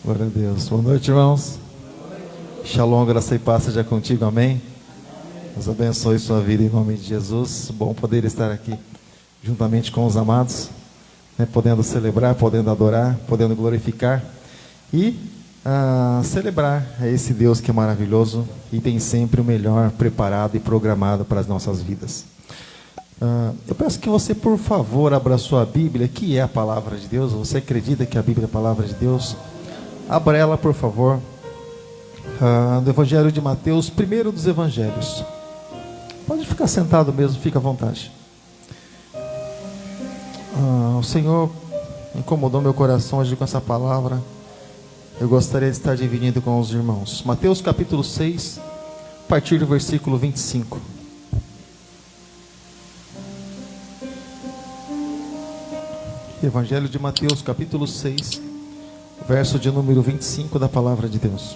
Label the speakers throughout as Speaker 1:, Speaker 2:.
Speaker 1: Glória a Deus. Boa noite, irmãos. Shalom, graça e paz seja contigo, amém? Deus abençoe sua vida em nome de Jesus. Bom poder estar aqui juntamente com os amados, né, podendo celebrar, podendo adorar, podendo glorificar e celebrar esse Deus que é maravilhoso e tem sempre o melhor preparado e programado para as nossas vidas. Eu peço que você, por favor, abra a sua Bíblia, que é a palavra de Deus. Você acredita que a Bíblia é a palavra de Deus? Abra ela, por favor, do Evangelho de Mateus, primeiro dos Evangelhos. Pode ficar sentado mesmo, fica à vontade. O Senhor incomodou meu coração hoje com essa palavra. Eu gostaria de estar dividindo com os irmãos. Mateus capítulo 6, a partir do versículo 25. Evangelho de Mateus capítulo 6, verso de número 25 da palavra de Deus.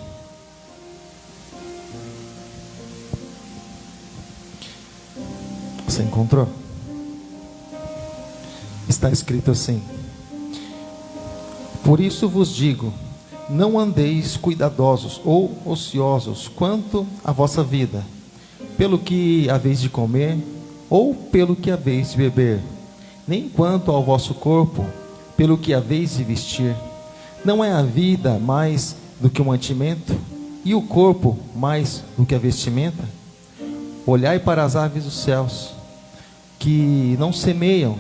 Speaker 1: Você encontrou? Está escrito assim: por isso vos digo, não andeis cuidadosos ou ociosos quanto à vossa vida, pelo que haveis de comer ou pelo que haveis de beber, nem quanto ao vosso corpo, pelo que haveis de vestir. Não é a vida mais do que o mantimento, e o corpo mais do que a vestimenta? Olhai para as aves dos céus, que não semeiam,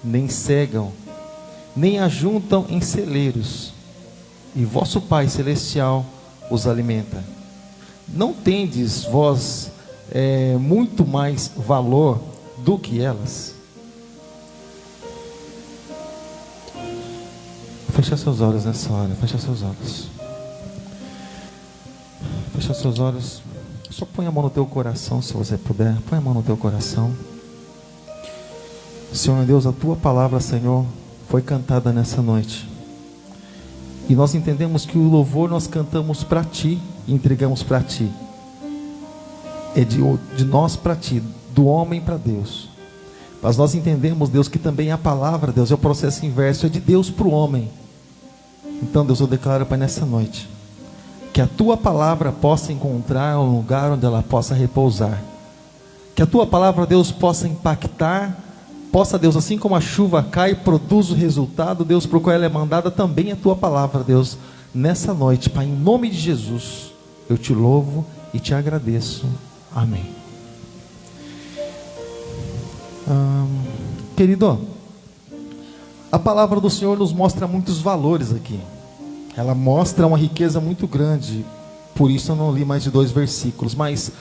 Speaker 1: nem cegam, nem ajuntam em celeiros, e vosso Pai Celestial os alimenta. Não tendes vós muito mais valor do que elas? Fecha seus olhos nessa hora, fecha seus olhos. Fecha seus olhos. Só põe a mão no teu coração, se você puder. Põe a mão no teu coração. Senhor Deus, a tua palavra, Senhor, foi cantada nessa noite. E nós entendemos que o louvor nós cantamos para Ti e entregamos para Ti. É de nós para Ti, do homem para Deus. Mas nós entendemos, Deus, que também a palavra, Deus, é o processo inverso, é de Deus para o homem. Então, Deus, eu declaro, Pai, nessa noite, que a Tua palavra possa encontrar um lugar onde ela possa repousar. Que a Tua palavra, Deus, possa impactar, possa, Deus, assim como a chuva cai e produz o resultado, Deus, para o qual ela é mandada, também a Tua palavra, Deus, nessa noite, Pai, em nome de Jesus, eu Te louvo e Te agradeço. Amém. Querido, a palavra do Senhor nos mostra muitos valores aqui. Ela mostra uma riqueza muito grande. Por isso eu não li mais de 2 versículos. Mas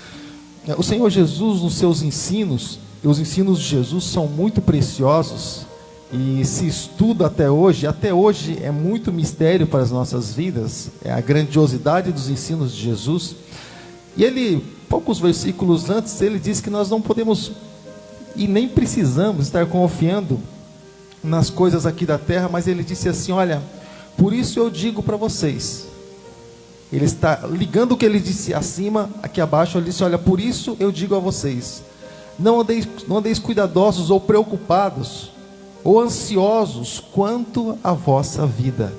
Speaker 1: o Senhor Jesus, nos seus ensinos, e os ensinos de Jesus são muito preciosos, e se estuda até hoje é muito mistério para as nossas vidas, é a grandiosidade dos ensinos de Jesus. E ele, poucos versículos antes, ele diz que nós não podemos e nem precisamos estar confiando nas coisas aqui da terra, mas ele disse assim: olha, por isso eu digo para vocês. Ele está ligando o que ele disse acima, aqui abaixo, ele disse: olha, por isso eu digo a vocês, não andeis cuidadosos ou preocupados ou ansiosos quanto à vossa vida.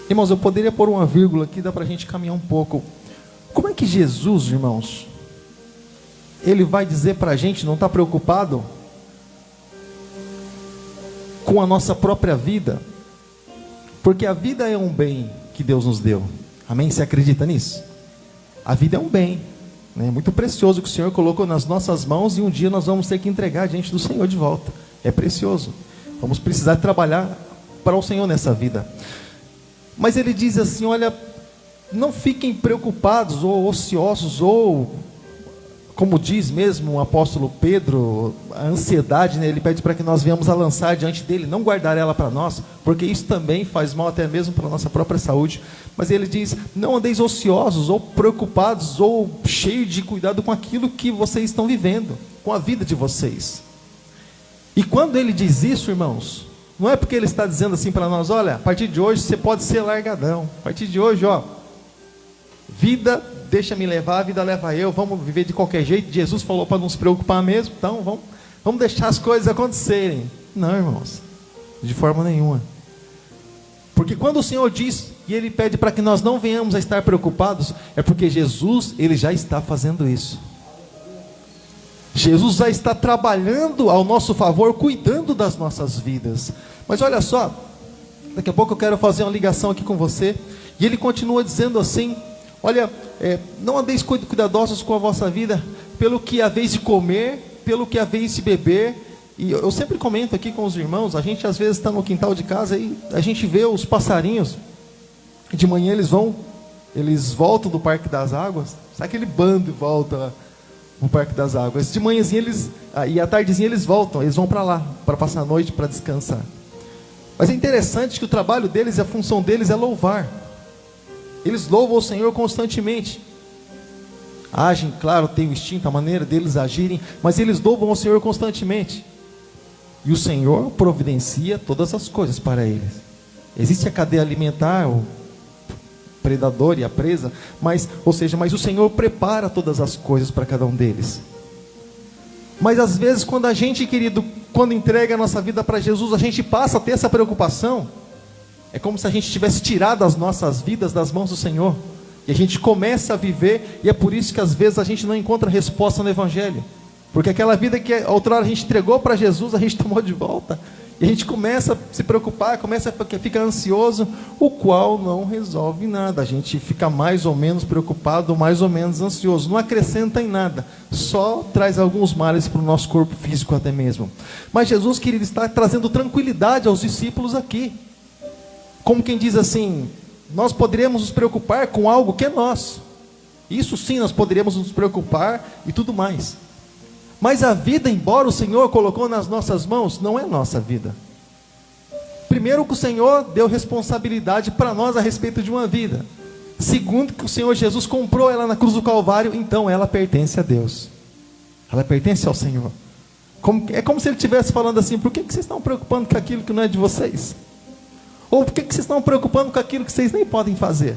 Speaker 1: Irmãos, eu poderia pôr uma vírgula aqui, dá para a gente caminhar um pouco. Como é que Jesus, irmãos, ele vai dizer para a gente não estar preocupado com a nossa própria vida? Porque a vida é um bem que Deus nos deu. Amém? Você acredita nisso? A vida é um bem, né? Muito precioso, que o Senhor colocou nas nossas mãos, e um dia nós vamos ter que entregar diante do Senhor de volta. É precioso. Vamos precisar trabalhar para o Senhor nessa vida. Mas ele diz assim: olha, não fiquem preocupados ou ociosos, ou, como diz mesmo o apóstolo Pedro, a ansiedade, né? Ele pede para que nós venhamos a lançar diante dele, não guardar ela para nós, porque isso também faz mal até mesmo para a nossa própria saúde. Mas ele diz: não andeis ociosos ou preocupados ou cheios de cuidado com aquilo que vocês estão vivendo, com a vida de vocês. E quando ele diz isso, irmãos, não é porque ele está dizendo assim para nós: olha, a partir de hoje você pode ser largadão, a partir de hoje, ó, vida, deixa me levar, a vida leva eu, vamos viver de qualquer jeito. Jesus falou para não se preocupar mesmo, então vamos deixar as coisas acontecerem. Não, irmãos, de forma nenhuma. Porque quando o Senhor diz e Ele pede para que nós não venhamos a estar preocupados, é porque Jesus, Ele já está fazendo isso. Jesus já está trabalhando ao nosso favor, cuidando das nossas vidas. Mas olha só, daqui a pouco eu quero fazer uma ligação aqui com você. E Ele continua dizendo assim: olha, não andeis cuidadosos com a vossa vida, pelo que haveis de comer, pelo que haveis de beber. E eu sempre comento aqui com os irmãos, a gente às vezes está no quintal de casa e a gente vê os passarinhos, de manhã eles voltam do Parque das Águas, sabe aquele bando volta no Parque das Águas, de manhãzinha e à tardezinha eles vão para lá, para passar a noite, para descansar. Mas é interessante que o trabalho deles e a função deles é louvar. Eles louvam o Senhor constantemente. Agem, claro, tem o instinto, a maneira deles agirem, mas eles louvam o Senhor constantemente. E o Senhor providencia todas as coisas para eles. Existe a cadeia alimentar, o predador e a presa, mas o Senhor prepara todas as coisas para cada um deles. Mas às vezes quando a gente, querido, quando entrega a nossa vida para Jesus, a gente passa a ter essa preocupação. É como se a gente tivesse tirado as nossas vidas das mãos do Senhor. E a gente começa a viver, e é por isso que às vezes a gente não encontra resposta no Evangelho. Porque aquela vida que outrora a gente entregou para Jesus, a gente tomou de volta. E a gente começa a se preocupar, começa a ficar ansioso, o qual não resolve nada. A gente fica mais ou menos preocupado, mais ou menos ansioso. Não acrescenta em nada, só traz alguns males para o nosso corpo físico até mesmo. Mas Jesus, querido, está trazendo tranquilidade aos discípulos aqui. Como quem diz assim: nós poderíamos nos preocupar com algo que é nosso. Isso sim, nós poderíamos nos preocupar e tudo mais. Mas a vida, embora o Senhor colocou nas nossas mãos, não é nossa vida. Primeiro, que o Senhor deu responsabilidade para nós a respeito de uma vida. Segundo, que o Senhor Jesus comprou ela na cruz do Calvário, então ela pertence a Deus. Ela pertence ao Senhor. É como se Ele estivesse falando assim: por que vocês estão preocupando com aquilo que não é de vocês? Ou por que vocês estão preocupando com aquilo que vocês nem podem fazer?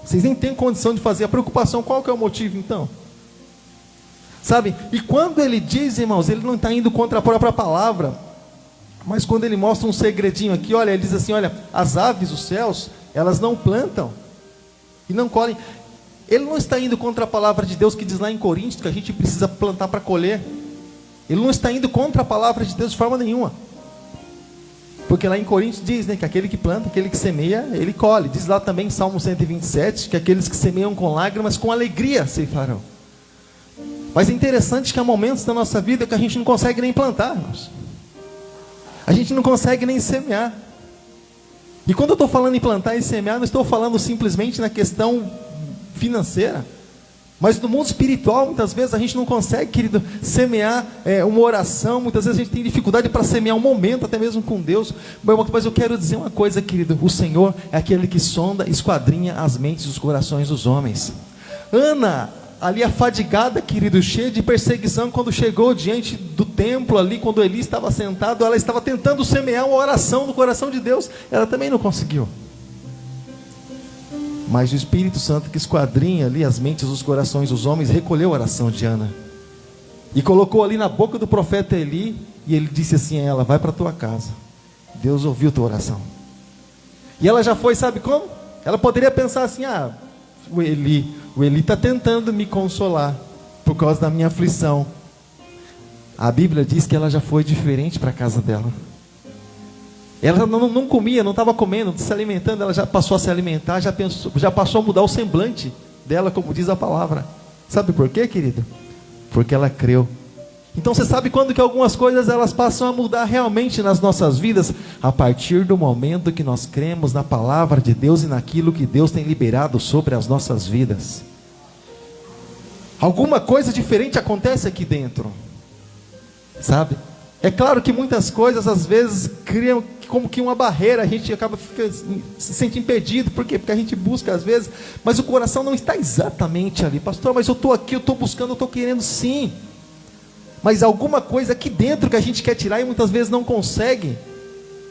Speaker 1: Vocês nem têm condição de fazer. A preocupação, qual que é o motivo então? Sabe? E quando Ele diz, irmãos, Ele não está indo contra a própria palavra. Mas quando Ele mostra um segredinho aqui, olha, Ele diz assim: olha, as aves dos céus, elas não plantam e não colhem. Ele não está indo contra a palavra de Deus, que diz lá em Coríntios que a gente precisa plantar para colher. Ele não está indo contra a palavra de Deus de forma nenhuma. Porque lá em Coríntios diz, né, que aquele que planta, aquele que semeia, ele colhe. Diz lá também em Salmo 127, que aqueles que semeiam com lágrimas, com alegria ceifarão. Mas é interessante que há momentos da nossa vida que a gente não consegue nem plantar, irmãos. A gente não consegue nem semear. E quando eu estou falando em plantar e semear, não estou falando simplesmente na questão financeira. Mas no mundo espiritual, muitas vezes a gente não consegue, querido, semear uma oração. Muitas vezes a gente tem dificuldade para semear um momento, até mesmo com Deus. Mas eu quero dizer uma coisa, querido: o Senhor é aquele que sonda, esquadrinha as mentes e os corações dos homens. Ana, ali afadigada, querido, cheia de perseguição, quando chegou diante do templo ali, quando Eli estava sentado, ela estava tentando semear uma oração no coração de Deus. Ela também não conseguiu. Mas o Espírito Santo, que esquadrinha ali as mentes e os corações dos homens, recolheu a oração de Ana e colocou ali na boca do profeta Eli, e ele disse assim a ela: vai para a tua casa, Deus ouviu tua oração. E ela já foi, sabe como? Ela poderia pensar assim: o Eli está tentando me consolar por causa da minha aflição. A Bíblia diz que ela já foi diferente para a casa dela. Ela não comia, não estava comendo, se alimentando. Ela já passou a se alimentar, já passou a mudar o semblante dela, como diz a palavra. Sabe por quê, querido? Porque ela creu. Então você sabe quando que algumas coisas elas passam a mudar realmente nas nossas vidas? A partir do momento que nós cremos na palavra de Deus e naquilo que Deus tem liberado sobre as nossas vidas. Alguma coisa diferente acontece aqui dentro, sabe? É claro que muitas coisas às vezes criam como que uma barreira, a gente acaba se sente impedido. Por quê? Porque a gente busca às vezes, mas o coração não está exatamente ali. Pastor, mas eu estou aqui, eu estou buscando, eu estou querendo sim. Mas alguma coisa aqui dentro que a gente quer tirar e muitas vezes não consegue.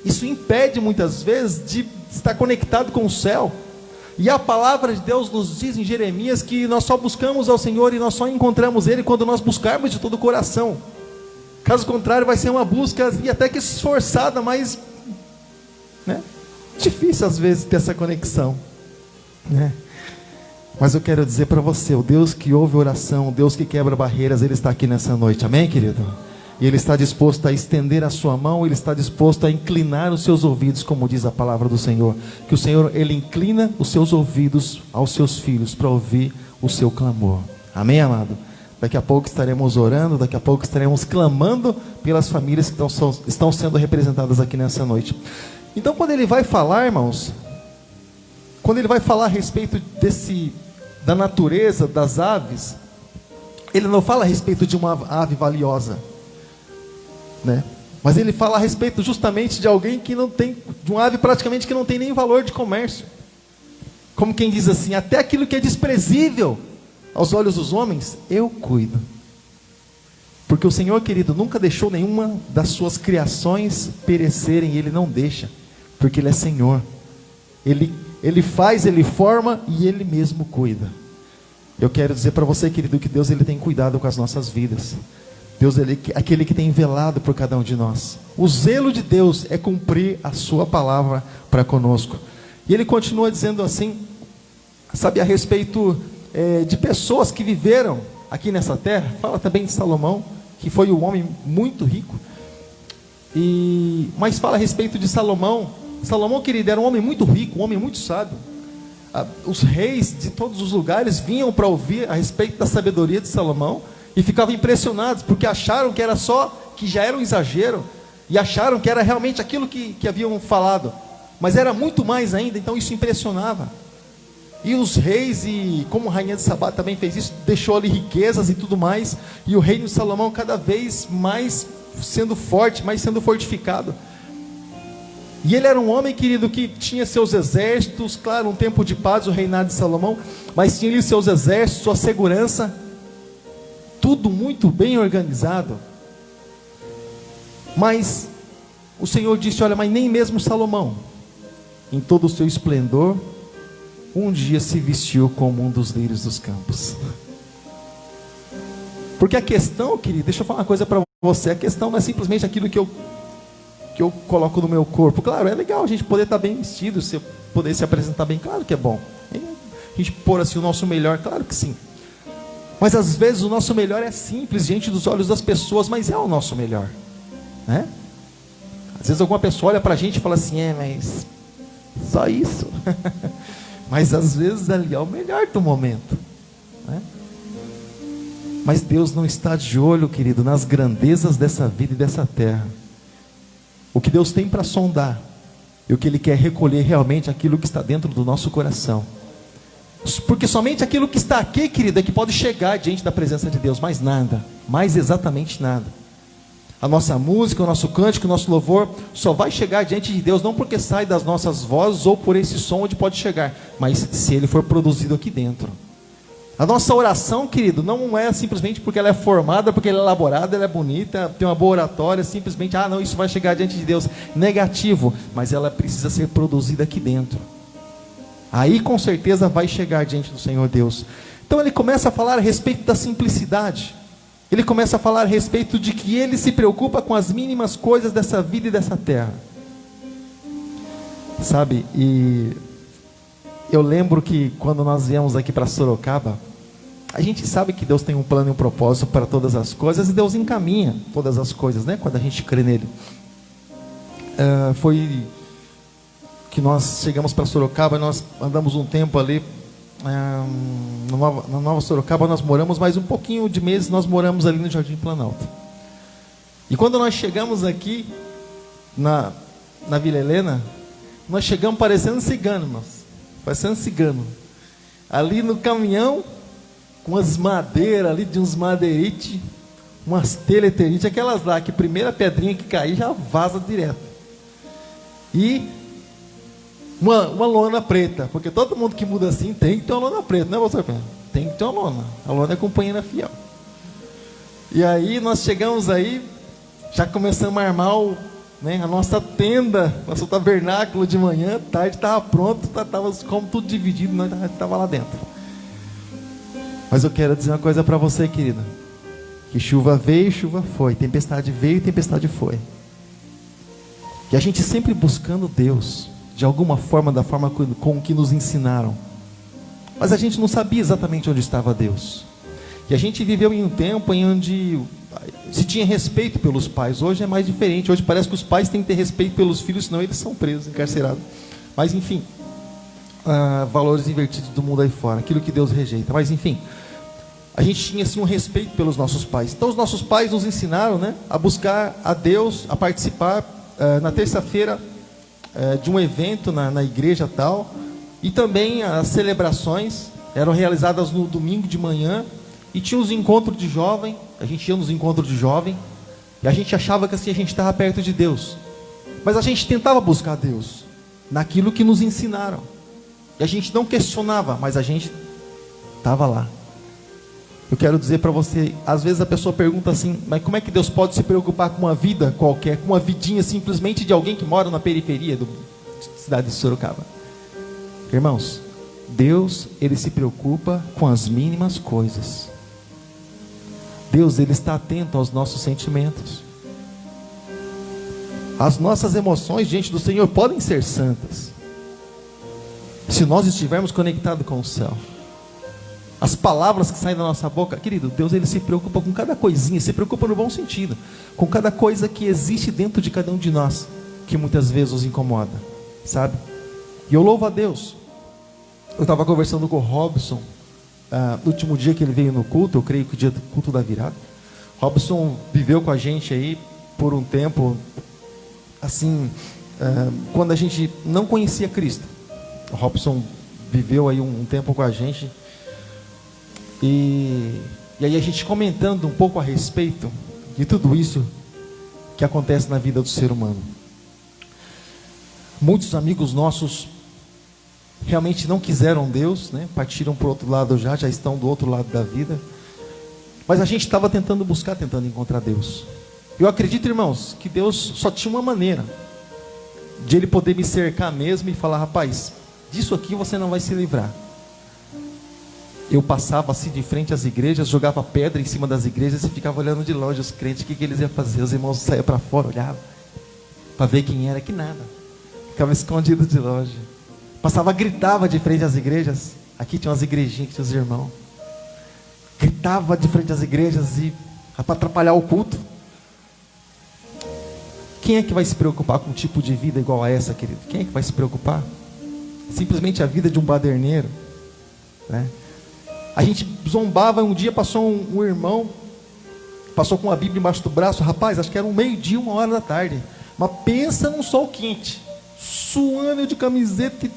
Speaker 1: Isso impede muitas vezes de estar conectado com o céu. E a palavra de Deus nos diz em Jeremias que nós só buscamos ao Senhor e nós só encontramos Ele quando nós buscarmos de todo o coração. Caso contrário, vai ser uma busca e até que esforçada, mas Difícil às vezes ter essa conexão, né? Mas eu quero dizer para você, o Deus que ouve oração, o Deus que quebra barreiras, Ele está aqui nessa noite, amém, querido? E Ele está disposto a estender a sua mão, Ele está disposto a inclinar os seus ouvidos, como diz a palavra do Senhor. Que o Senhor, Ele inclina os seus ouvidos aos seus filhos, para ouvir o seu clamor, amém, amado? Daqui a pouco estaremos orando, daqui a pouco estaremos clamando pelas famílias que estão sendo representadas aqui nessa noite. Então, quando Ele vai falar, irmãos, quando Ele vai falar a respeito da natureza das aves, Ele não fala a respeito de uma ave valiosa, né? Mas Ele fala a respeito justamente de alguém que não tem, de uma ave praticamente que não tem nem valor de comércio. Como quem diz assim, até aquilo que é desprezível aos olhos dos homens, eu cuido. Porque o Senhor, querido, nunca deixou nenhuma das suas criações perecerem, e Ele não deixa, porque Ele é Senhor. Ele faz, Ele forma e Ele mesmo cuida. Eu quero dizer para você, querido, que Deus, Ele tem cuidado com as nossas vidas. Deus, Ele é aquele que tem velado por cada um de nós. O zelo de Deus é cumprir a sua palavra para conosco. E Ele continua dizendo assim, sabe, a respeito de pessoas que viveram aqui nessa terra. Fala também de Salomão, que foi um homem muito rico. Mas fala a respeito de Salomão. Salomão, querido, era um homem muito rico, um homem muito sábio. Os reis de todos os lugares vinham para ouvir a respeito da sabedoria de Salomão e ficavam impressionados, porque acharam que era só, que já era um exagero, e acharam que era realmente aquilo que haviam falado, mas era muito mais ainda. Então isso impressionava. E os reis, e como a rainha de Sabá também fez isso, deixou ali riquezas e tudo mais, e o reino de Salomão cada vez mais sendo forte, mais sendo fortificado. E ele era um homem, querido, que tinha seus exércitos, claro, um tempo de paz, o reinado de Salomão, mas tinha ali seus exércitos, sua segurança, tudo muito bem organizado. Mas o Senhor disse, olha, mas nem mesmo Salomão, em todo o seu esplendor, um dia se vestiu como um dos lírios dos campos. Porque a questão, querido, deixa eu falar uma coisa para você, a questão não é simplesmente aquilo que eu coloco no meu corpo. Claro, é legal a gente poder estar bem vestido, poder se apresentar bem, claro que é bom. A gente pôr assim o nosso melhor, claro que sim. Mas às vezes o nosso melhor é simples diante dos olhos das pessoas, mas é o nosso melhor, né? Às vezes alguma pessoa olha para a gente e fala assim, mas só isso. Mas às vezes ali é o melhor do momento, né? Mas Deus não está de olho, querido, nas grandezas dessa vida e dessa terra. O que Deus tem para sondar, e o que Ele quer recolher realmente aquilo que está dentro do nosso coração. Porque somente aquilo que está aqui, querido, é que pode chegar diante da presença de Deus, mais nada, mais exatamente nada. A nossa música, o nosso cântico, o nosso louvor só vai chegar diante de Deus, não porque sai das nossas vozes ou por esse som onde pode chegar, mas se ele for produzido aqui dentro. A nossa oração, querido, não é simplesmente porque ela é formada, porque ela é elaborada, ela é bonita, tem uma boa oratória, simplesmente, não, isso vai chegar diante de Deus. Negativo, mas ela precisa ser produzida aqui dentro. Aí com certeza vai chegar diante do Senhor Deus. Então ele começa a falar a respeito da simplicidade. Ele começa a falar a respeito de que ele se preocupa com as mínimas coisas dessa vida e dessa terra. Sabe, e eu lembro que quando nós viemos aqui para Sorocaba, a gente sabe que Deus tem um plano e um propósito para todas as coisas, e Deus encaminha todas as coisas, né? Quando a gente crê nele. Foi que nós chegamos para Sorocaba, nós andamos um tempo ali, na Nova Sorocaba nós moramos, mais um pouquinho de meses nós moramos ali no Jardim Planalto. E quando nós chegamos aqui, na Vila Helena, nós chegamos parecendo cigano, parecendo cigano. Ali no caminhão, com as madeiras ali, de uns madeirites, umas teleterite, aquelas lá, que primeira pedrinha que cair já vaza direto. E uma lona preta, porque todo mundo que muda assim tem que ter uma lona preta, né, pastor Pedro? Tem que ter uma lona. A lona é companheira fiel. E aí nós chegamos aí, já começamos a armar a nossa tenda, nosso tabernáculo de manhã, tarde estava pronto, estava como tudo dividido, nós estava lá dentro. Mas eu quero dizer uma coisa para você, querida, que chuva veio, chuva foi, tempestade veio, tempestade foi. E a gente sempre buscando Deus, de alguma forma, da forma com que nos ensinaram. Mas a gente não sabia exatamente onde estava Deus. E a gente viveu em um tempo em onde se tinha respeito pelos pais. Hoje é mais diferente. Hoje parece que os pais têm que ter respeito pelos filhos, senão eles são presos, encarcerados. Mas enfim, valores invertidos do mundo aí fora, aquilo que Deus rejeita. Mas enfim, a gente tinha assim um respeito pelos nossos pais. Então os nossos pais nos ensinaram, né, a buscar a Deus, a participar na terça-feira de um evento na igreja tal. E também as celebrações eram realizadas no domingo de manhã. E tinha os encontros de jovem. A gente ia nos encontros de jovem. E a gente achava que assim a gente estava perto de Deus. Mas a gente tentava buscar Deus naquilo que nos ensinaram. E a gente não questionava, mas a gente estava lá. Eu quero dizer para você, às vezes a pessoa pergunta assim, mas como é que Deus pode se preocupar com uma vida qualquer, com uma vidinha simplesmente de alguém que mora na periferia da cidade de Sorocaba? Irmãos, Deus, Ele se preocupa com as mínimas coisas. Deus, Ele está atento aos nossos sentimentos. As nossas emoções diante do Senhor podem ser santas, se nós estivermos conectados com o céu. As palavras que saem da nossa boca, querido, Deus, Ele se preocupa com cada coisinha, se preocupa no bom sentido, com cada coisa que existe dentro de cada um de nós, que muitas vezes os incomoda, sabe? E eu louvo a Deus. Eu estava conversando com o Robson, no último dia que ele veio no culto, eu creio que o dia do culto da virada. Robson viveu com a gente aí por um tempo, assim, quando a gente não conhecia Cristo. O Robson viveu aí um tempo com a gente. E aí a gente comentando um pouco a respeito de tudo isso que acontece na vida do ser humano. Muitos amigos nossos realmente não quiseram Deus, né? Partiram para o outro lado já estão do outro lado da vida. Mas a gente estava tentando buscar, tentando encontrar Deus. Eu acredito, irmãos, que Deus só tinha uma maneira de Ele poder me cercar mesmo e falar, rapaz, disso aqui você não vai se livrar. Eu passava assim de frente às igrejas, jogava pedra em cima das igrejas e ficava olhando de longe os crentes, o que eles iam fazer. Os irmãos saíam para fora, olhavam para ver quem era, que nada. Ficava escondido de longe. Passava, gritava de frente às igrejas. Aqui tinha umas igrejinhas que tinha os irmãos. Gritava de frente às igrejas e para atrapalhar o culto. Quem é que vai se preocupar com um tipo de vida igual a essa, querido? Quem é que vai se preocupar? Simplesmente a vida de um baderneiro, né? A gente zombava, um dia passou um irmão, passou com a Bíblia embaixo do braço, rapaz, acho que era um meio-dia, 1h da tarde, mas pensa num sol quente, suando de camiseta,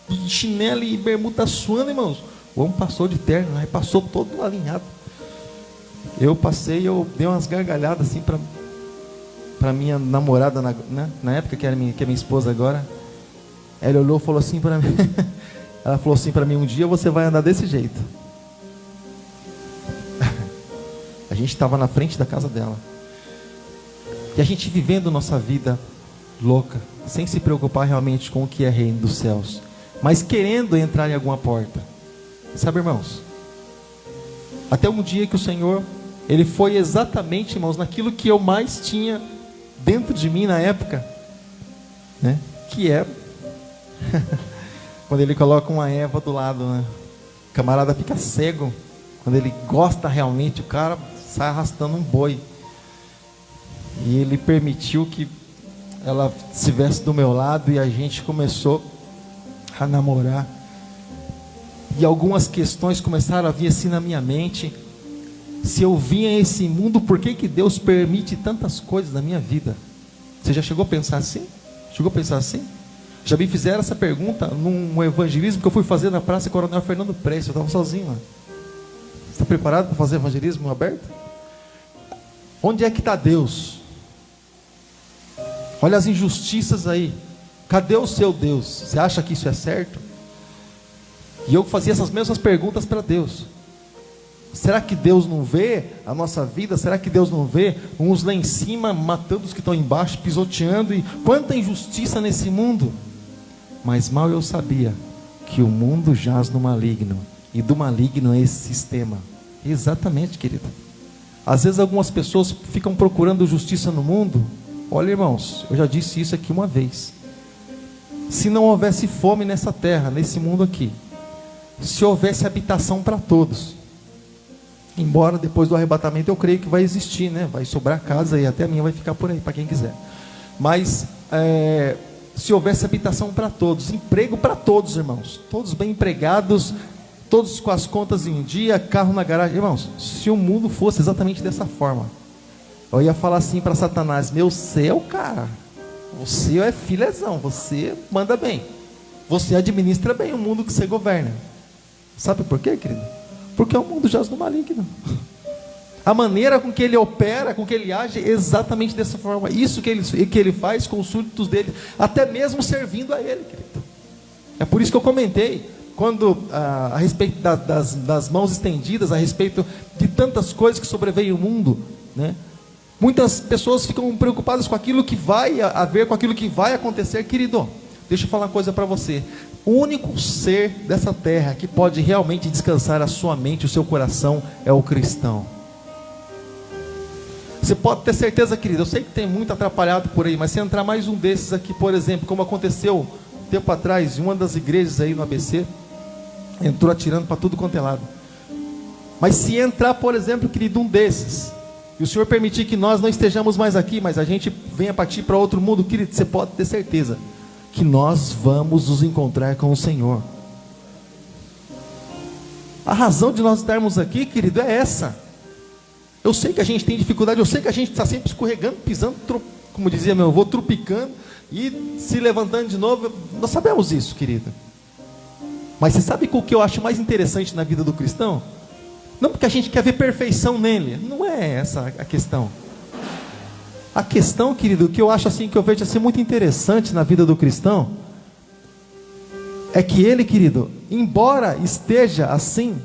Speaker 1: de chinelo e bermuda suando, irmãos. O homem passou de terno, aí passou todo alinhado. Eu passei, eu dei umas gargalhadas assim para minha namorada, na época que é minha esposa agora. Ela olhou e falou assim para mim, ela falou assim para mim, um dia você vai andar desse jeito. A gente estava na frente da casa dela. E a gente vivendo nossa vida louca, sem se preocupar realmente com o que é reino dos céus, mas querendo entrar em alguma porta. Sabe, irmãos? Até um dia que o Senhor, Ele foi exatamente, irmãos, naquilo que eu mais tinha dentro de mim na época, né? Que é quando Ele coloca uma Eva do lado, né? O camarada fica cego. Quando ele gosta realmente, o cara sai arrastando um boi. E Ele permitiu que ela estivesse do meu lado e a gente começou a namorar. E algumas questões começaram a vir assim na minha mente. Se eu vinha esse mundo, por que Deus permite tantas coisas na minha vida? Você já chegou a pensar assim? Chegou a pensar assim? Já me fizeram essa pergunta num evangelismo que eu fui fazer na Praça Coronel Fernando Prestes. Eu estava sozinho lá. Está preparado para fazer evangelismo aberto? Onde é que está Deus? Olha as injustiças aí. Cadê o seu Deus? Você acha que isso é certo? E eu fazia essas mesmas perguntas para Deus. Será que Deus não vê a nossa vida? Será que Deus não vê uns lá em cima matando os que estão embaixo, pisoteando? E quanta injustiça nesse mundo. Mas mal eu sabia que o mundo jaz no maligno. E do maligno é esse sistema. Exatamente, querido. Às vezes algumas pessoas ficam procurando justiça no mundo. Olha, irmãos, eu já disse isso aqui uma vez. se não houvesse fome nessa terra, nesse mundo aqui, se houvesse habitação para todos, embora depois do arrebatamento eu creio que vai existir, né? Vai sobrar casa e até a minha vai ficar por aí, para quem quiser. Mas se houvesse habitação para todos, emprego para todos, irmãos, todos bem empregados, todos com as contas em dia, carro na garagem, irmãos, se o mundo fosse exatamente dessa forma, eu ia falar assim para Satanás: meu céu, cara, você é filezão, você manda bem, você administra bem o mundo que você governa. Sabe por quê, querido? Porque o mundo jaz no maligno. A maneira com que ele opera, com que ele age, é exatamente dessa forma. Isso que ele faz com os súditos dele, até mesmo servindo a ele, querido. É por isso que eu comentei, quando a respeito das mãos estendidas, a respeito de tantas coisas que sobreveem o mundo, né? Muitas pessoas ficam preocupadas com aquilo que vai haver, com aquilo que vai acontecer. Querido, deixa eu falar uma coisa para você. O único ser dessa terra que pode realmente descansar a sua mente, o seu coração, é o cristão. Você pode ter certeza, querido, eu sei que tem muito atrapalhado por aí, mas se entrar mais um desses aqui, por exemplo, como aconteceu um tempo atrás, em uma das igrejas aí no ABC, entrou atirando para tudo quanto é lado. Mas se entrar, por exemplo, querido, um desses, e o Senhor permitir que nós não estejamos mais aqui, mas a gente venha partir para outro mundo, querido, você pode ter certeza que nós vamos nos encontrar com o Senhor. A razão de nós estarmos aqui, querido, é essa. Eu sei que a gente tem dificuldade, eu sei que a gente está sempre escorregando, pisando, como dizia meu avô, trupicando e se levantando de novo. Nós sabemos isso, querido. Mas você sabe o que eu acho mais interessante na vida do cristão? Não porque a gente quer ver perfeição nele, não é essa a questão. A questão, querido, que eu acho assim, que eu vejo assim muito interessante na vida do cristão, é que ele, querido, embora esteja assim,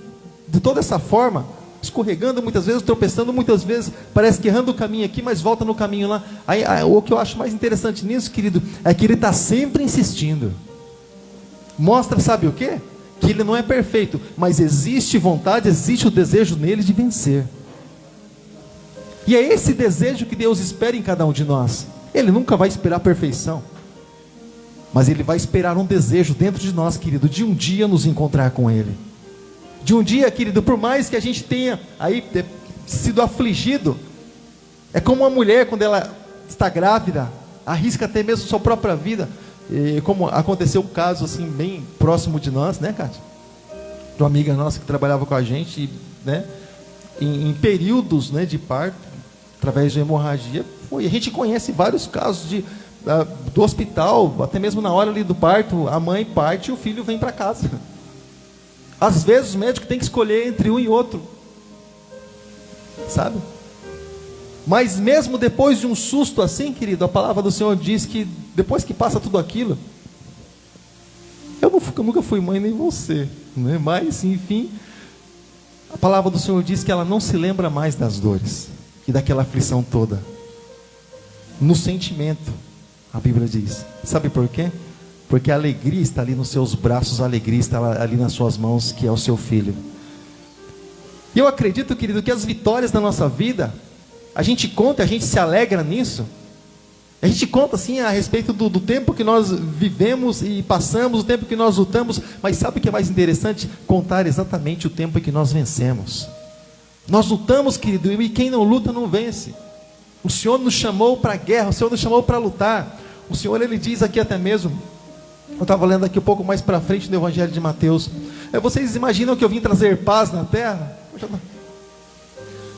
Speaker 1: de toda essa forma, escorregando muitas vezes, tropeçando muitas vezes, parece que errando o caminho aqui, mas volta no caminho lá. Aí, o que eu acho mais interessante nisso, querido, é que ele está sempre insistindo. Mostra, sabe o quê? Que ele não é perfeito, mas existe vontade, existe o desejo nele de vencer. E é esse desejo que Deus espera em cada um de nós. Ele nunca vai esperar a perfeição, mas Ele vai esperar um desejo dentro de nós, querido, de um dia nos encontrar com Ele. De um dia, querido, por mais que a gente tenha aí sido afligido, é como uma mulher quando ela está grávida, arrisca até mesmo sua própria vida, e como aconteceu um caso assim bem próximo de nós, né, Cátia? De uma amiga nossa que trabalhava com a gente, né, em períodos, né, de parto, através de hemorragia, a gente conhece vários casos do hospital, até mesmo na hora ali do parto, a mãe parte e o filho vem para casa. Às vezes o médico tem que escolher entre um e outro, sabe? Mas mesmo depois de um susto assim, querido, a palavra do Senhor diz que depois que passa tudo aquilo, eu nunca fui mãe nem você, né? Mas enfim, a palavra do Senhor diz que ela não se lembra mais das dores e daquela aflição toda. No sentimento, a Bíblia diz. Sabe por quê? Porque a alegria está ali nos seus braços, a alegria está ali nas suas mãos, que é o seu filho. E eu acredito, querido, que as vitórias da nossa vida, a gente conta, a gente se alegra nisso. A gente conta assim a respeito do tempo que nós vivemos e passamos, o tempo que nós lutamos. Mas sabe o que é mais interessante? Contar exatamente o tempo em que nós vencemos. Nós lutamos, querido, e quem não luta não vence. O Senhor nos chamou para a guerra, o Senhor nos chamou para lutar. O Senhor, Ele diz aqui até mesmo, eu estava lendo aqui um pouco mais para frente no Evangelho de Mateus, vocês imaginam que eu vim trazer paz na terra?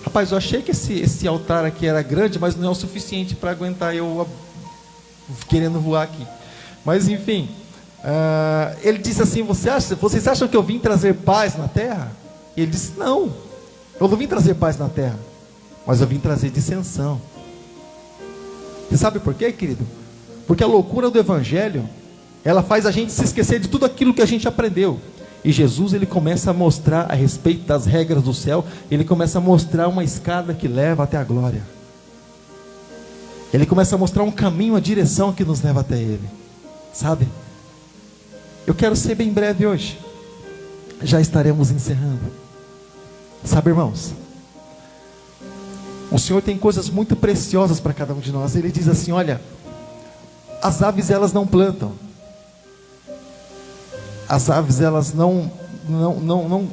Speaker 1: Rapaz, eu achei que esse altar aqui era grande, mas não é o suficiente para aguentar eu querendo voar aqui. Mas enfim, ele disse assim, vocês acham que eu vim trazer paz na terra? E ele disse, não, eu não vim trazer paz na terra, mas eu vim trazer dissensão. Você sabe por quê, querido? Porque a loucura do Evangelho, ela faz a gente se esquecer de tudo aquilo que a gente aprendeu. E Jesus, ele começa a mostrar a respeito das regras do céu, ele começa a mostrar uma escada que leva até a glória. Ele começa a mostrar um caminho, a direção que nos leva até Ele. Sabe? Eu quero ser bem breve hoje. Já estaremos encerrando. Sabe, irmãos? O Senhor tem coisas muito preciosas para cada um de nós. Ele diz assim, olha, as aves elas não plantam, As aves, elas não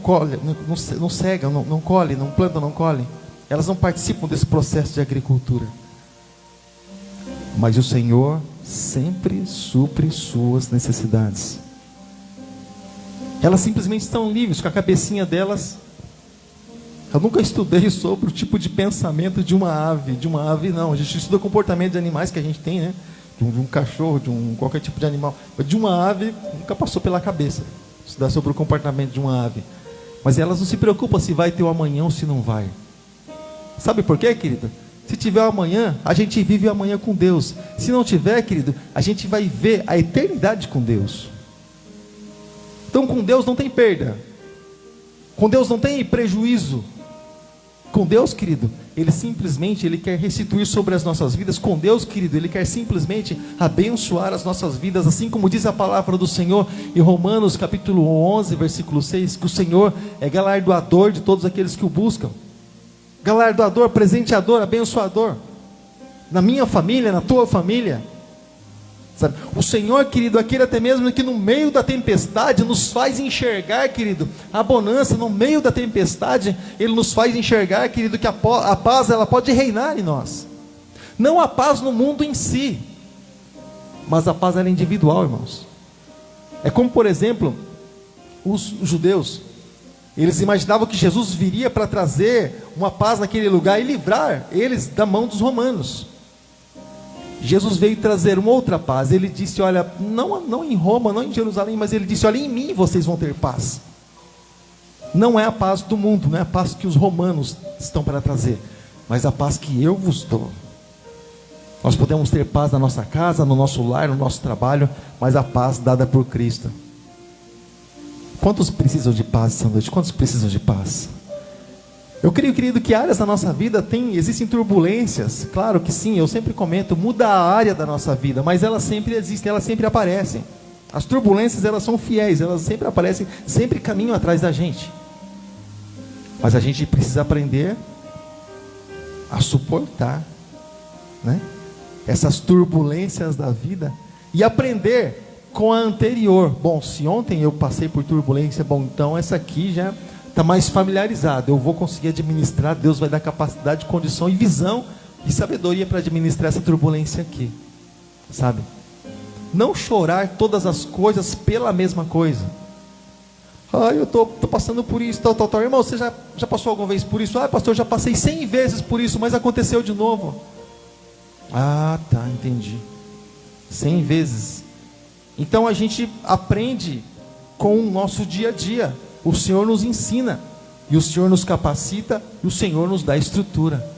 Speaker 1: colhem, não cegam, não colhem, não plantam, não colhem. Elas não participam desse processo de agricultura. Mas o Senhor sempre supre suas necessidades. Elas simplesmente estão livres, com a cabecinha delas. Eu nunca estudei sobre o tipo de pensamento de uma ave não. A gente estuda o comportamento de animais que a gente tem, né? De um cachorro, qualquer tipo de animal. Mas de uma ave, nunca passou pela cabeça estudar sobre o comportamento de uma ave. Mas elas não se preocupam se vai ter o amanhã ou se não vai. Sabe por quê, querido? Se tiver o amanhã, a gente vive o amanhã com Deus. Se não tiver, querido, a gente vai ver a eternidade com Deus. Então com Deus não tem perda. Com Deus não tem prejuízo. Com Deus, querido, Ele quer restituir sobre as nossas vidas. Com Deus, querido, Ele quer simplesmente abençoar as nossas vidas. Assim como diz a palavra do Senhor em Romanos capítulo 11, versículo 6, que o Senhor é galardoador de todos aqueles que o buscam. Galardoador, presenteador, abençoador. Na minha família, na tua família. Sabe? O Senhor, querido, aquele até mesmo que no meio da tempestade nos faz enxergar, querido, a bonança. No meio da tempestade Ele nos faz enxergar, querido, que a paz, ela pode reinar em nós. Não a paz no mundo em si, mas a paz, ela é individual, irmãos. É como, por exemplo, os judeus. Eles imaginavam que Jesus viria para trazer uma paz naquele lugar e livrar eles da mão dos romanos. Jesus veio trazer uma outra paz. Ele disse, olha, não em Roma, não em Jerusalém, mas Ele disse, olha, em mim vocês vão ter paz. Não é a paz do mundo, não é a paz que os romanos estão para trazer, mas a paz que eu vos dou. Nós podemos ter paz na nossa casa, no nosso lar, no nosso trabalho, mas a paz dada por Cristo. Quantos precisam de paz essa noite? Quantos precisam de paz? Eu creio, querido, que áreas da nossa vida existem turbulências. Claro que sim, eu sempre comento, muda a área da nossa vida, mas elas sempre existem, elas sempre aparecem. As turbulências, elas são fiéis, elas sempre aparecem, sempre caminham atrás da gente. Mas a gente precisa aprender a suportar, né, essas turbulências da vida e aprender com a anterior. Bom, se ontem eu passei por turbulência, bom, então essa aqui já está mais familiarizada, eu vou conseguir administrar. Deus vai dar capacidade, condição e visão e sabedoria para administrar essa turbulência aqui, sabe? Não chorar todas as coisas pela mesma coisa. Eu estou passando por isso, tal. Irmão, você já passou alguma vez por isso? Pastor, eu já passei 100 vezes por isso, mas aconteceu de novo. Tá, entendi. 100 vezes. Então a gente aprende com o nosso dia a dia. O Senhor nos ensina, e o Senhor nos capacita, e o Senhor nos dá estrutura.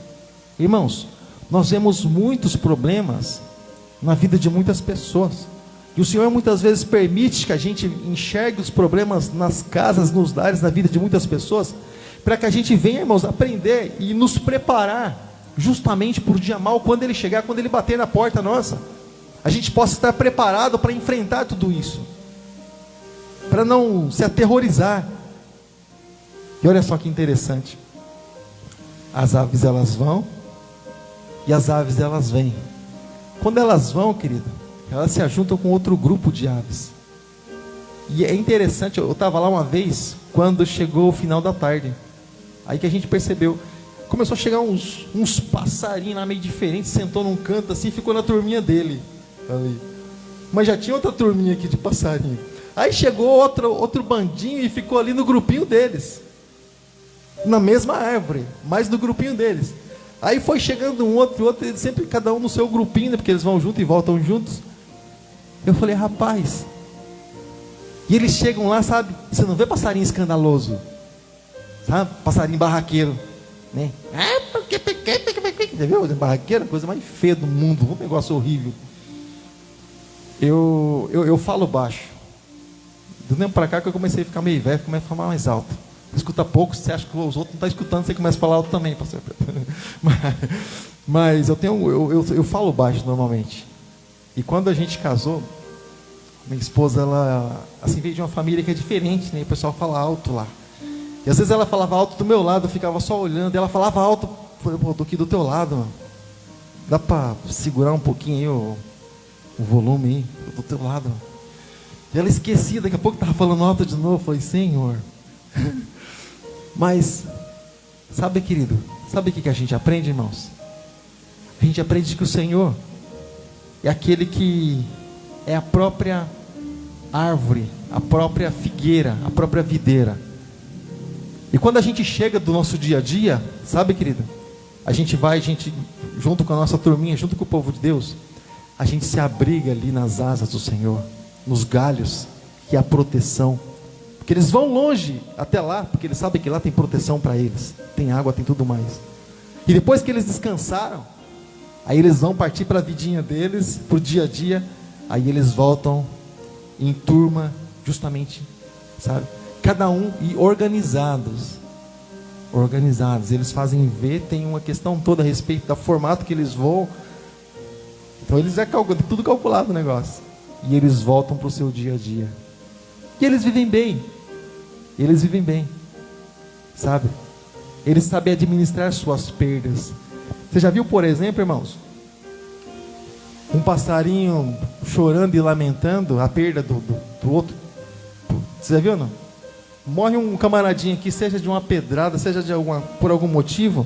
Speaker 1: Irmãos, nós vemos muitos problemas na vida de muitas pessoas, e o Senhor muitas vezes permite que a gente enxergue os problemas nas casas, nos lares, na vida de muitas pessoas, para que a gente venha, irmãos, aprender e nos preparar justamente para o dia mau, quando ele chegar, quando ele bater na porta nossa, a gente possa estar preparado para enfrentar tudo isso, para não se aterrorizar. E olha só que interessante, as aves elas vão e as aves elas vêm. Quando elas vão, querido, elas se ajuntam com outro grupo de aves. E é interessante, eu estava lá uma vez, quando chegou o final da tarde, aí que a gente percebeu, começou a chegar uns passarinhos lá meio diferentes, sentou num canto assim, ficou na turminha dele ali. Mas já tinha outra turminha aqui de passarinho. Aí chegou outro bandinho e ficou ali no grupinho deles, na mesma árvore, mas no grupinho deles. Aí foi chegando um outro, sempre cada um no seu grupinho, né, porque eles vão juntos e voltam juntos. Eu falei, rapaz, e eles chegam lá, sabe, você não vê passarinho escandaloso, sabe, passarinho barraqueiro, né? Já viu? Barraqueiro, coisa mais feia do mundo, um negócio horrível. Eu falo baixo. Do tempo para cá que eu comecei a ficar meio velho, comecei a falar mais alto. Escuta pouco, você acha que os outros não estão escutando, você começa a falar alto também, pastor. Mas eu falo baixo normalmente. E quando a gente casou, minha esposa, ela assim, veio de uma família que é diferente, né? E o pessoal fala alto lá. E às vezes ela falava alto do meu lado, eu ficava só olhando, e ela falava alto, eu falei, tô aqui do teu lado, mano. Dá para segurar um pouquinho aí o volume aí, do teu lado, mano. E ela esquecia, daqui a pouco estava falando alto de novo. Eu falei, Senhor. Mas, sabe, querido, sabe o que a gente aprende, irmãos? A gente aprende que o Senhor é aquele que é a própria árvore, a própria figueira, a própria videira. E quando a gente chega do nosso dia a dia, sabe, querido, a gente junto com a nossa turminha, junto com o povo de Deus, a gente se abriga ali nas asas do Senhor, nos galhos, que é a proteção. Porque eles vão longe até lá, porque eles sabem que lá tem proteção para eles, tem água, tem tudo mais. E depois que eles descansaram, aí eles vão partir para a vidinha deles, para o dia a dia. Aí eles voltam em turma, justamente, sabe? Cada um e organizados. Eles fazem ver, tem uma questão toda a respeito do formato que eles voam. Então eles tudo calculado o negócio. E eles voltam para o seu dia a dia. E eles vivem bem. Sabe? Eles sabem administrar suas perdas. Você já viu, por exemplo, irmãos, um passarinho chorando e lamentando a perda do outro? Você já viu, não? Morre um camaradinho aqui, seja de uma pedrada, seja por algum motivo,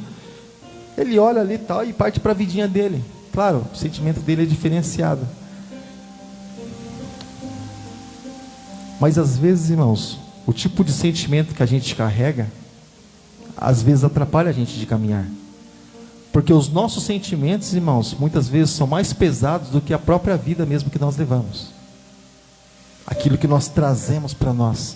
Speaker 1: ele olha ali tal e parte para a vidinha dele. Claro, o sentimento dele é diferenciado. Mas às vezes, irmãos, o tipo de sentimento que a gente carrega, às vezes atrapalha a gente de caminhar. Porque os nossos sentimentos, irmãos, muitas vezes são mais pesados do que a própria vida mesmo que nós levamos. Aquilo que nós trazemos para nós.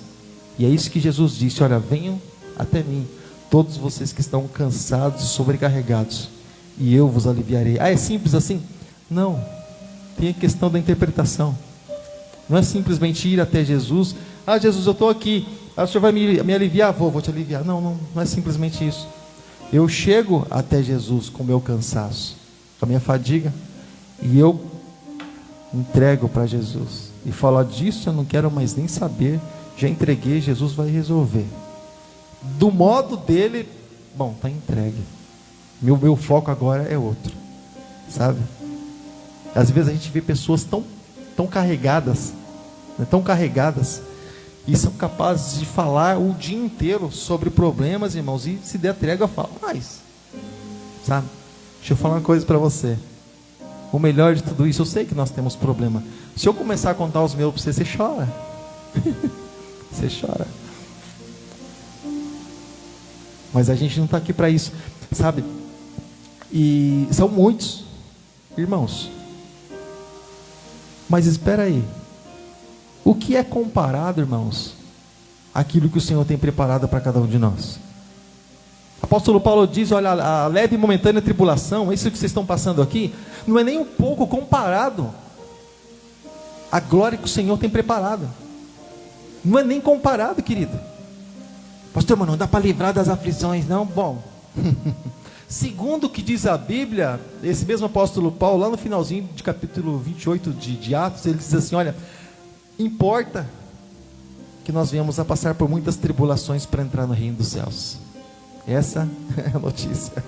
Speaker 1: E é isso que Jesus disse, olha, venham até mim, todos vocês que estão cansados e sobrecarregados, e eu vos aliviarei. Ah, é simples assim? Não, tem a questão da interpretação. Não é simplesmente ir até Jesus. Ah, Jesus, eu estou aqui, o Senhor vai me aliviar? Vou te aliviar. Não é simplesmente isso. Eu chego até Jesus com o meu cansaço, com a minha fadiga, e eu entrego para Jesus. E falo, disso eu não quero mais nem saber, já entreguei, Jesus vai resolver. Do modo dele, bom, está entregue. Meu foco agora é outro, sabe? Às vezes a gente vê pessoas tão carregadas, né, e são capazes de falar o dia inteiro sobre problemas, irmãos, e se der trégua, fala mais, sabe? Deixa eu falar uma coisa para você. O melhor de tudo isso, eu sei que nós temos problema. Se eu começar a contar os meus para você chora. Você chora. Mas a gente não está aqui para isso, sabe? E são muitos, irmãos. Mas espera aí. O que é comparado, irmãos, àquilo que o Senhor tem preparado para cada um de nós? O apóstolo Paulo diz, olha, a leve e momentânea tribulação, isso que vocês estão passando aqui, não é nem um pouco comparado à glória que o Senhor tem preparado. Não é nem comparado, querido. Pastor, mas não dá para livrar das aflições, não? Bom, segundo o que diz a Bíblia, esse mesmo apóstolo Paulo, lá no finalzinho de capítulo 28 de Atos, ele diz assim, olha, importa que nós venhamos a passar por muitas tribulações para entrar no reino dos céus. Essa é a notícia.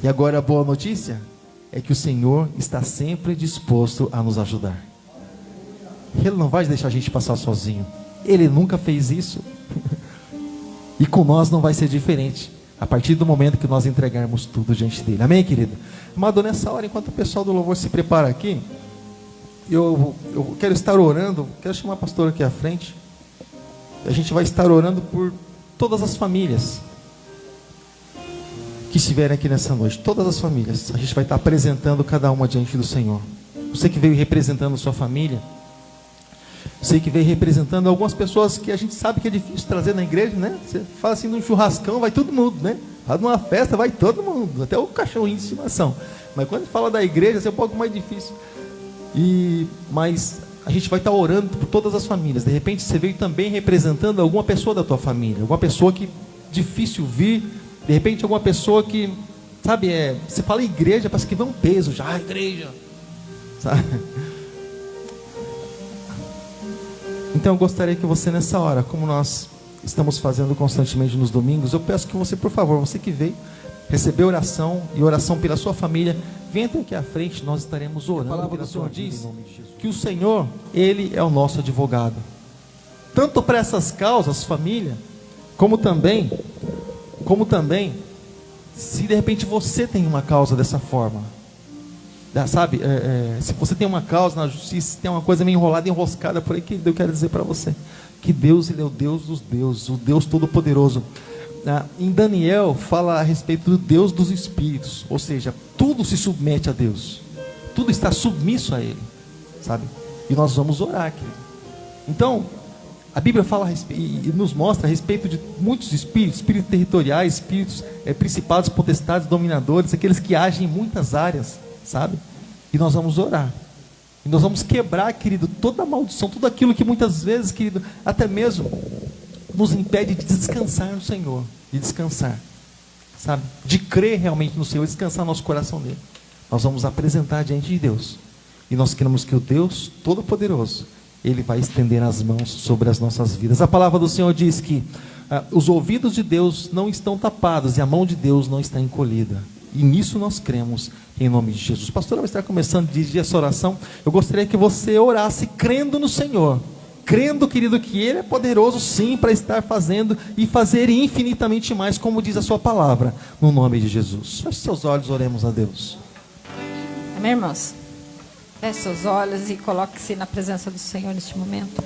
Speaker 1: E agora a boa notícia é que o Senhor está sempre disposto a nos ajudar. Ele não vai deixar a gente passar sozinho. Ele nunca fez isso. E com nós não vai ser diferente, a partir do momento que nós entregarmos tudo diante dele. Amém, querido? Amado, nessa hora, enquanto o pessoal do louvor se prepara aqui, eu quero estar orando. Quero chamar a pastora aqui à frente. A gente vai estar orando por todas as famílias que estiverem aqui nessa noite. Todas as famílias. A gente vai estar apresentando cada uma diante do Senhor. Você que veio representando sua família, você que veio representando algumas pessoas que a gente sabe que é difícil trazer na igreja, né? Você fala assim, num churrascão, vai todo mundo, né? Fala numa festa, vai todo mundo, até o cachorrinho de estimação. Mas quando fala da igreja, é um pouco mais difícil. Mas a gente vai estar orando por todas as famílias. De repente você veio também representando alguma pessoa da tua família, alguma pessoa que difícil vir, de repente alguma pessoa que, sabe, você fala igreja, parece que vem um peso já, igreja, sabe? Então eu gostaria que você nessa hora, como nós estamos fazendo constantemente nos domingos, eu peço que você, por favor, você que veio receber oração e oração pela sua família, vem aqui à frente, nós estaremos orando.
Speaker 2: A palavra
Speaker 1: porque
Speaker 2: do
Speaker 1: o Senhor
Speaker 2: Senhor
Speaker 1: diz
Speaker 2: em nome de Jesus.
Speaker 1: que o Senhor, Ele é o nosso advogado. Tanto para essas causas, família, como também, se de repente você tem uma causa dessa forma, sabe, se você tem uma causa na justiça, tem uma coisa meio enrolada, enroscada por aí, que eu quero dizer para você, que Deus, Ele é o Deus dos deuses, o Deus Todo-Poderoso. Em Daniel fala a respeito do Deus dos espíritos, ou seja, tudo se submete a Deus, tudo está submisso a Ele, sabe, e nós vamos orar, querido. Então, a Bíblia fala e nos mostra a respeito de muitos espíritos territoriais, espíritos principados, potestades, dominadores, aqueles que agem em muitas áreas, sabe? E nós vamos orar. E nós vamos quebrar, querido, toda a maldição, tudo aquilo que muitas vezes, querido, até mesmo nos impede de descansar no Senhor, de descansar, sabe? De crer realmente no Senhor, descansar nosso coração nele. Nós vamos apresentar diante de Deus. E nós queremos que o Deus Todo-Poderoso, Ele vai estender as mãos sobre as nossas vidas. A palavra do Senhor diz que os ouvidos de Deus não estão tapados e a mão de Deus não está encolhida. E nisso nós cremos, em nome de Jesus. Pastor, vai estar começando a dirigir essa oração. Eu gostaria que você orasse crendo no Senhor. Crendo, querido, que Ele é poderoso sim para estar fazendo e fazer infinitamente mais, como diz a sua palavra, no nome de Jesus. Feche seus olhos, oremos a Deus.
Speaker 3: Amém, irmãos? Feche seus olhos e coloque-se na presença do Senhor neste momento.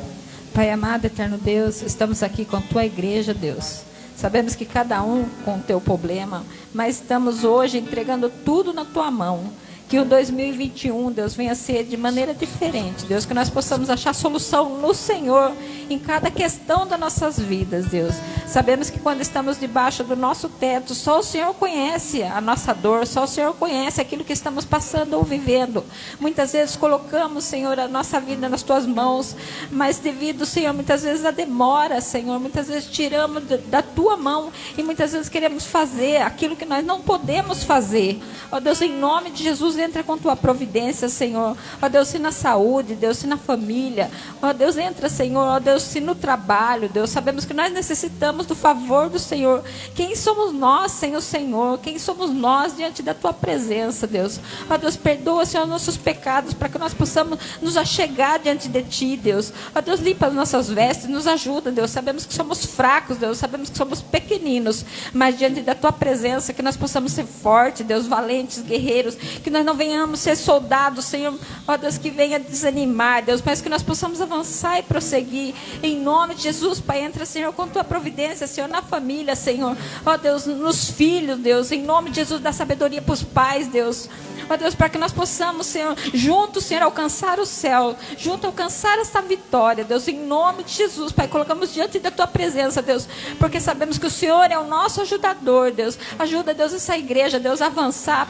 Speaker 3: Pai amado, eterno Deus, estamos aqui com a Tua igreja, Deus. Sabemos que cada um com o teu problema, mas estamos hoje entregando tudo na Tua mão. Que o 2021, Deus, venha ser de maneira diferente, Deus, que nós possamos achar solução no Senhor, em cada questão das nossas vidas, Deus. Sabemos que quando estamos debaixo do nosso teto, só o Senhor conhece a nossa dor, só o Senhor conhece aquilo que estamos passando ou vivendo. Muitas vezes colocamos, Senhor, a nossa vida nas Tuas mãos, mas devido, Senhor, muitas vezes a demora, Senhor, muitas vezes tiramos da Tua mão e muitas vezes queremos fazer aquilo que nós não podemos fazer. Ó Deus, em nome de Jesus, entra com Tua providência, Senhor. Ó Deus, se na saúde, Deus, se na família. Ó Deus, entra, Senhor. Ó Deus, se no trabalho, Deus. Sabemos que nós necessitamos do favor do Senhor. Quem somos nós sem o Senhor? Quem somos nós diante da Tua presença, Deus? Ó Deus, perdoa, Senhor, nossos pecados, para que nós possamos nos achegar diante de Ti, Deus. Ó Deus, limpa as nossas vestes, nos ajuda, Deus. Sabemos que somos fracos, Deus. Sabemos que somos pequeninos, mas diante da Tua presença, que nós possamos ser fortes, Deus, valentes, guerreiros, que nós não venhamos ser soldados, Senhor, ó Deus, que venha desanimar, Deus, mas que nós possamos avançar e prosseguir, em nome de Jesus, Pai, entra, Senhor, com Tua providência, Senhor, na família, Senhor, ó Deus, nos filhos, Deus, em nome de Jesus, dá sabedoria para os pais, Deus, ó Deus, para que nós possamos, Senhor, juntos, Senhor, alcançar o céu, juntos alcançar essa vitória, Deus, em nome de Jesus, Pai, colocamos diante da Tua presença, Deus, porque sabemos que o Senhor é o nosso ajudador, Deus, ajuda, Deus, essa igreja, Deus, a avançar, a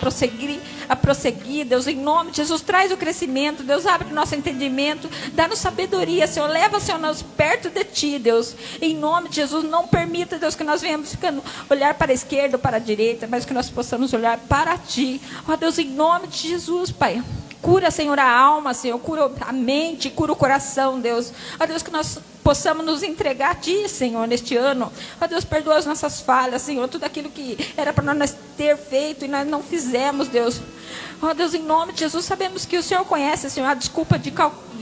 Speaker 3: prosseguir, Deus, em nome de Jesus, traz o crescimento, Deus, abre o nosso entendimento, dá-nos sabedoria, Senhor, leva, Senhor, nós perto de Ti, Deus, em nome de Jesus, não permita, Deus, que nós venhamos ficando, olhar para a esquerda ou para a direita, mas que nós possamos olhar para Ti, ó Deus, em nome de Jesus, Pai. Cura, Senhor, a alma, Senhor, cura a mente, cura o coração, Deus. Ó Deus, que nós possamos nos entregar a Ti, Senhor, neste ano. Ó Deus, perdoa as nossas falhas, Senhor, tudo aquilo que era para nós ter feito e nós não fizemos, Deus. Ó Deus, em nome de Jesus, sabemos que o Senhor conhece, Senhor, a desculpa de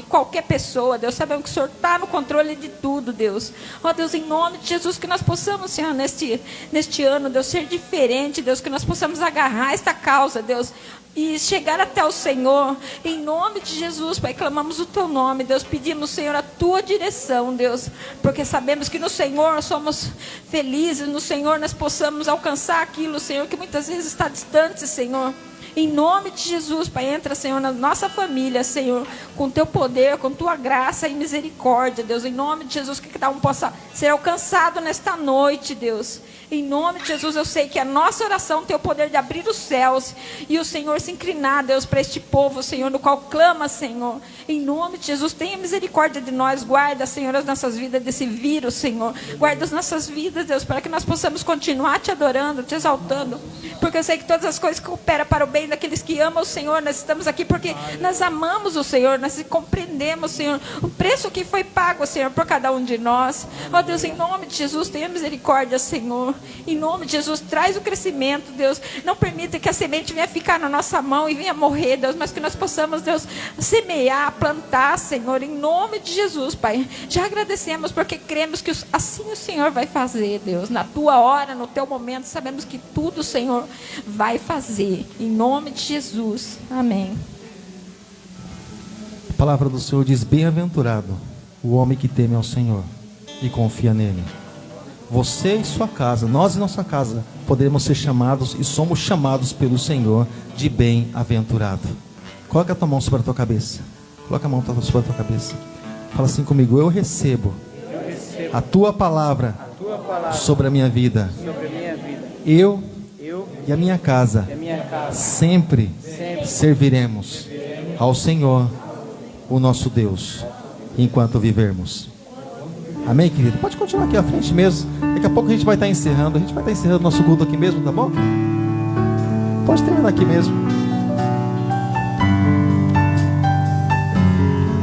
Speaker 3: qualquer pessoa, Deus. Sabemos que o Senhor está no controle de tudo, Deus. Ó Deus, em nome de Jesus, que nós possamos, Senhor, neste ano, Deus, ser diferente, Deus, que nós possamos agarrar esta causa, Deus, e chegar até o Senhor, em nome de Jesus, Pai, clamamos o Teu nome, Deus, pedimos, Senhor, a Tua direção, Deus, porque sabemos que no Senhor somos felizes, no Senhor nós possamos alcançar aquilo, Senhor, que muitas vezes está distante, Senhor. Em nome de Jesus, Pai, entra, Senhor, na nossa família, Senhor, com Teu poder, com Tua graça e misericórdia, Deus, em nome de Jesus, que cada um possa ser alcançado nesta noite, Deus. Em nome de Jesus, eu sei que a nossa oração tem o poder de abrir os céus e o Senhor se inclinar, Deus, para este povo, Senhor, no qual clama, Senhor. Em nome de Jesus, tenha misericórdia de nós, guarda, Senhor, as nossas vidas desse vírus, Senhor. Guarda as nossas vidas, Deus, para que nós possamos continuar Te adorando, Te exaltando, porque eu sei que todas as coisas cooperam para o bem bem daqueles que amam o Senhor. Nós estamos aqui porque nós amamos o Senhor, nós compreendemos, Senhor, o preço que foi pago, Senhor, por cada um de nós. Ó Deus, em nome de Jesus, tenha misericórdia, Senhor. Em nome de Jesus, traz o crescimento, Deus. Não permita que a semente venha ficar na nossa mão e venha morrer, Deus, mas que nós possamos, Deus, semear, plantar, Senhor, em nome de Jesus, Pai. Já agradecemos porque cremos que assim o Senhor vai fazer, Deus, na tua hora, no teu momento. Sabemos que tudo o Senhor vai fazer, em nome de Jesus, amém.
Speaker 1: A palavra do Senhor diz: bem-aventurado o homem que teme ao Senhor e confia nele. Você e sua casa, nós e nossa casa, poderemos ser chamados e somos chamados pelo Senhor de bem-aventurado. Coloca a tua mão sobre a tua cabeça. Coloca a mão sobre a tua cabeça. Fala assim comigo: eu recebo a tua palavra sobre a minha vida. Eu e a minha casa sempre serviremos ao Senhor, o nosso Deus, enquanto vivermos. Amém, querido? Pode continuar aqui à frente mesmo. Daqui a pouco a gente vai estar encerrando. A gente vai estar encerrando nosso culto aqui mesmo, tá bom? Pode terminar aqui mesmo.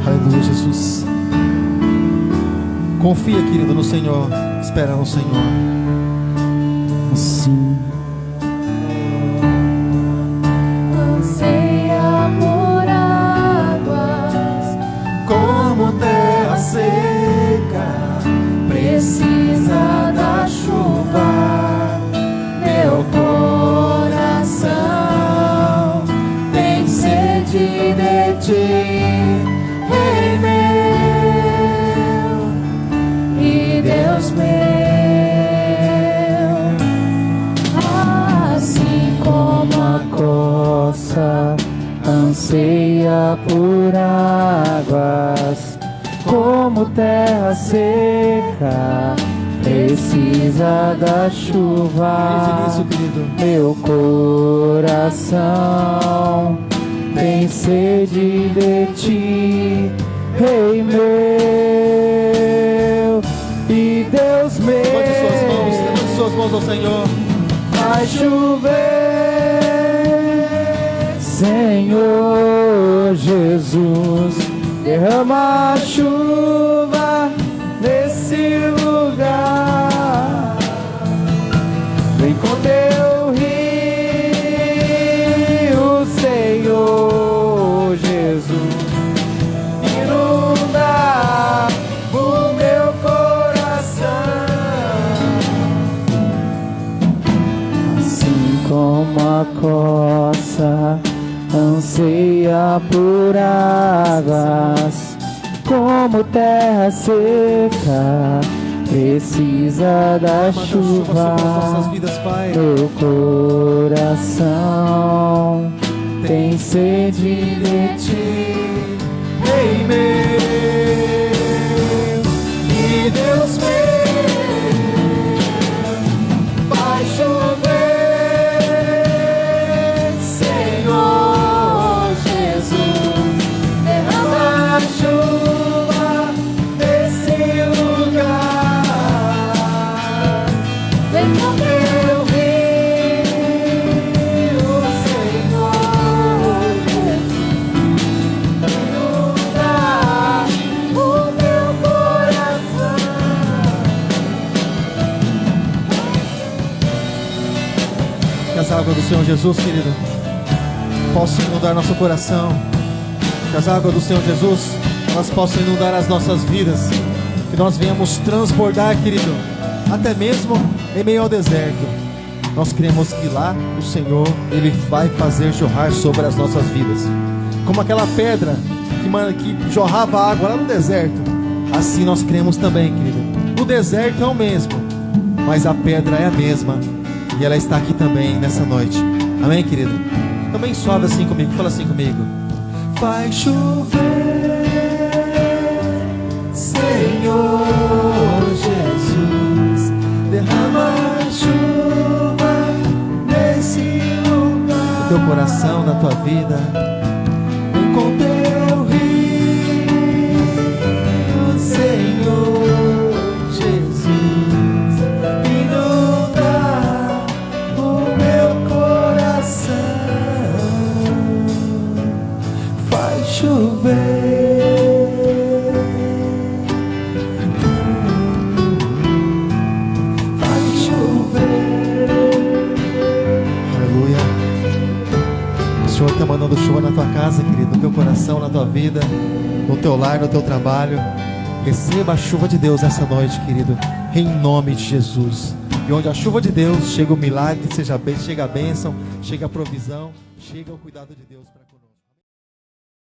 Speaker 1: Aleluia, Jesus. Confia, querido, no Senhor. Espera no Senhor. Assim.
Speaker 2: Anseia por águas,
Speaker 1: Como terra seca,
Speaker 2: precisa da chuva. Meu coração tem sede de ti, Rei meu e Deus meu. Assim como a coça anseia por águas, como terra seca precisa da chuva.
Speaker 1: isso, querido.
Speaker 2: Meu coração tem sede de ti, Rei meu e Deus meu.
Speaker 1: Levante suas mãos ao Senhor.
Speaker 2: Vai chover, Senhor Jesus, derrama a chuva nesse lugar. Vem com teu rio, Senhor Jesus, inunda o meu coração. Assim como a coça anseia por águas, como terra seca precisa da chuva.
Speaker 1: Nossas vidas, Pai.
Speaker 2: Meu coração tem sede de ti, Rei meu e Deus meu. Vai chover, Senhor Jesus, derrama a chuva nesse lugar. Vem com teu rio, Senhor Jesus, inunda o meu coração.
Speaker 1: Que as águas do Senhor Jesus, querido, possam inundar nosso coração. Que as águas do Senhor Jesus, elas possam inundar as nossas vidas. Que nós venhamos transbordar, querido, até mesmo em meio ao deserto. Nós cremos que lá o Senhor, Ele vai fazer jorrar sobre as nossas vidas. Como aquela pedra que jorrava água lá no deserto. Assim nós cremos também, querido. O deserto é o mesmo, mas a pedra é a mesma. E ela está aqui também nessa noite. Amém, querido? Também sobe assim comigo, fala assim comigo. Vai chover, Senhor Jesus, derrama chuva nesse lugar. No teu coração, na tua vida, vem com teu rio, Senhor Jesus, inunda o meu coração. Aleluia. O Senhor está mandando chuva na tua casa, querido, no teu coração, na tua vida, no teu lar, no teu trabalho. Receba a chuva de Deus essa noite, querido, em nome de Jesus. E onde a chuva de Deus chega o milagre, chega a bênção, chega a provisão, chega o cuidado de Deus para conosco.